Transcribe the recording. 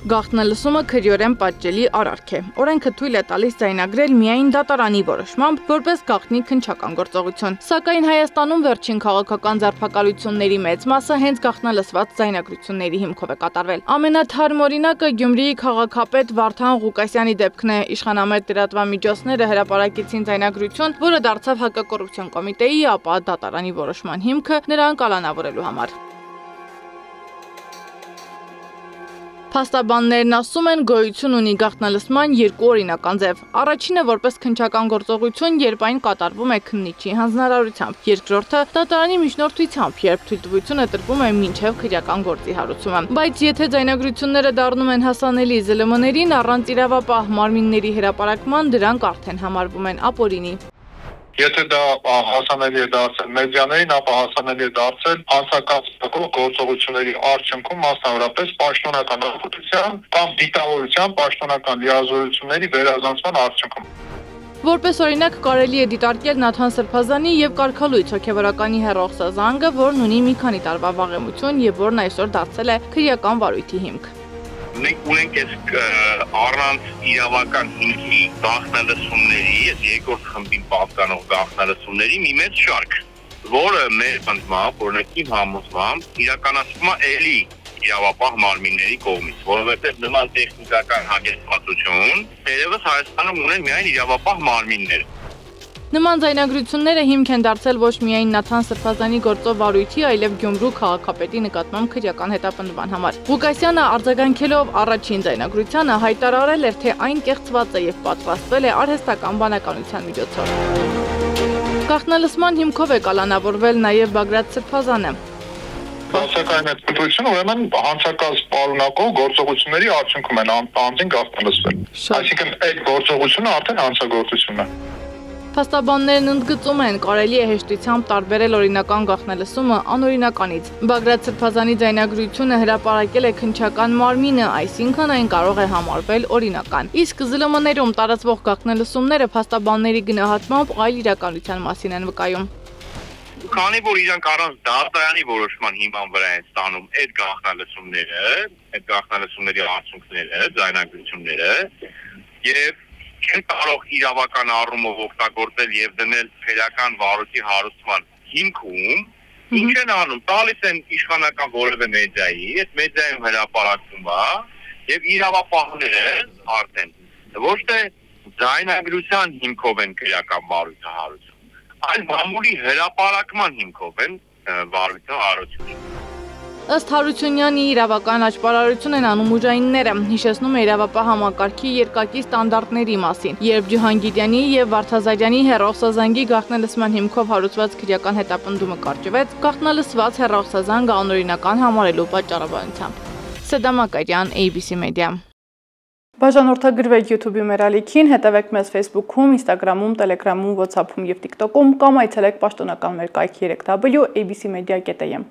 Գաղտնալսումը քրեորեն պատճելի արարք է։ Օրենքը թույլ է տալիս ձայնագրել միայն դատարանի որոշմամբ, որպես գաղտնի քննչական գործողություն։ Սակայն Հայաստանում վերջին քաղաքական ձերբակալությունների մեծ մասը հենց գաղտնալսված ձայնագրությունների հիմքով է կատարվել։ Ամենաթարմ օրինակը Գյումրիի քաղաքապետ Վարդան Ղուկասյանի դեպքն է։ Իշխանամետ լրատվամիջոցները հրապարակեցին ձայնագրություն, որը դարձավ հակակոռուպցիոն կոմիտեի, ապա դատարանի որոշման հիմքը նրան կալանավորելու համար։ Փաստաբաններն ասում են, գոյություն ունի գաղտնալսման երկու օրինական ձև։ Առաջինը որպես քննչական գործողություն, երբ այն կատարվում է քննիչի հանձնարարությամբ, երկրորդը դատարանի միջնորդությամբ, երբ թույլտվությունը տրվում է մինչև քրեական գործի հարուցումը։ Բայց եթե ձայնագրությունները դառնում են հասանելի ԶԼՄ-ներին առանց իրավապահ մարմինների հրապարակման, դրանք արդեն համարվում են ապօրինի։ Եթե դա հասանելի է դարձել մեդիաներին, ապա հասանելի է դարձել հանցակացող գործողությունների արդյունքում, մասնավորապես պաշտոնական ազատության կամ դիտավորության պաշտոնական լիազորությունների վերազանցման արդյունքում։ Որպես օրինակ կարելի է դիտարկել Նաթան Սրբազանի եւ Կարգալույց հոգեվորականի հեռախոսազանգը, որն ունի մի քանի տարվա վաղեմություն եւ որն այսօր դարձել է քրեական վարույթի հիմք։ Մենք ունենք առանց իրավական հիմքի գաղտնալսումների, երկրորդ խմբին պատկանող գաղտնալսումների մի մեծ շարք, որը մեր պնդմամբ, օրինակ իմ համոզմամբ, իրականացվում է էլի իրավապահ մարմինների կողմից, որովհետև նման տեխնիկական հագեցվածություն երևս Հայաստանում ունեն միայն իրավապահ մարմիններ։ Նման ձայնագրությունները հիմք են դարձել ոչ միայն Նաթան Սրբազանի գործով վարույթի, այլև Գյումրու քաղաքապետի նկատմամբ քրեական հետապնդման համար։ Ղուկասյանը արձագանքելով առաջին ձայնագրությանը հայտարարել էր, թե այն կեղծված է եւ պատրաստվել է արհեստական բանականության միջոցով։ Գաղտնալսման հիմքով է կալանավորվել նաեւ Բագրատ Սրբազանը։ Բացակայում է պետությունը, ուրեմն հանցակաց պարունակող գործողությունների արդյունքում են անձին գաղտնալսվել։ Այսինքն այդ գործողությունը արդեն հանցագործություն է։ Փաստաբաններն ընդգծում են, կարելի է հեշտությամբ տարբերել օրինական գաղտնալսումը անօրինականից։ Բագրատ Սրբազանի ձայնագրությունը հրապարակել է քննչական մարմինը, այսինքն այն կարող է համարվել օրինական։ Իսկ ԶԼՄ-ներում տարածվող գաղտնալսումները փաստաբանների գնահատմամբ այլ իրականության մասին են վկայում։ Քանի որ իրանք առանց դատարանի որոշման հիման վրա են ստանում այդ գաղտնալսումների արդյունքները, ձայնագրությունները եւ չեն կարող իրավական առումով օգտագործել եւ դնել քրեական վարույթի հարուցման հիմքում, ինչ են անում, տալիս են իշխանական որևէ մեդիայի, այդ մեդիայում հրապարակվում է եւ իրավապահները արդեն ոչ թե ձայնագրության հիմքով են քրեական վարույթը հարուցում, այլ մամուլի հրապարակման հիմքով են վարույթը հարուցում։ Ըստ Հարությունյանի իրավական աճպարարություն են անում ուժայինները, հիշեցնում է իրավապահ համակարգի երկակի ստանդարտների մասին, երբ Ջհանգիրյանի եւ Վարդազարյանի հեռախոսազանգի գաղտնալսման հիմքով հարուցված քրեական հետապնդումը կարճվեց, գաղտնալսված հեռախոսազանգը անօրինական համարելու պատճառաբանությամբ։ Սեդա Մակարյան, ABC Media։ Բաժանորդագրվեք YouTube-ի մեր ալիքին, հետևեք մեզ Facebook-ում, Instagram-ում, Telegram-ում, WhatsApp-ում եւ TikTok-ում կամ այցելեք պաշտոնական մեր կայքի 3w abcmedia.am։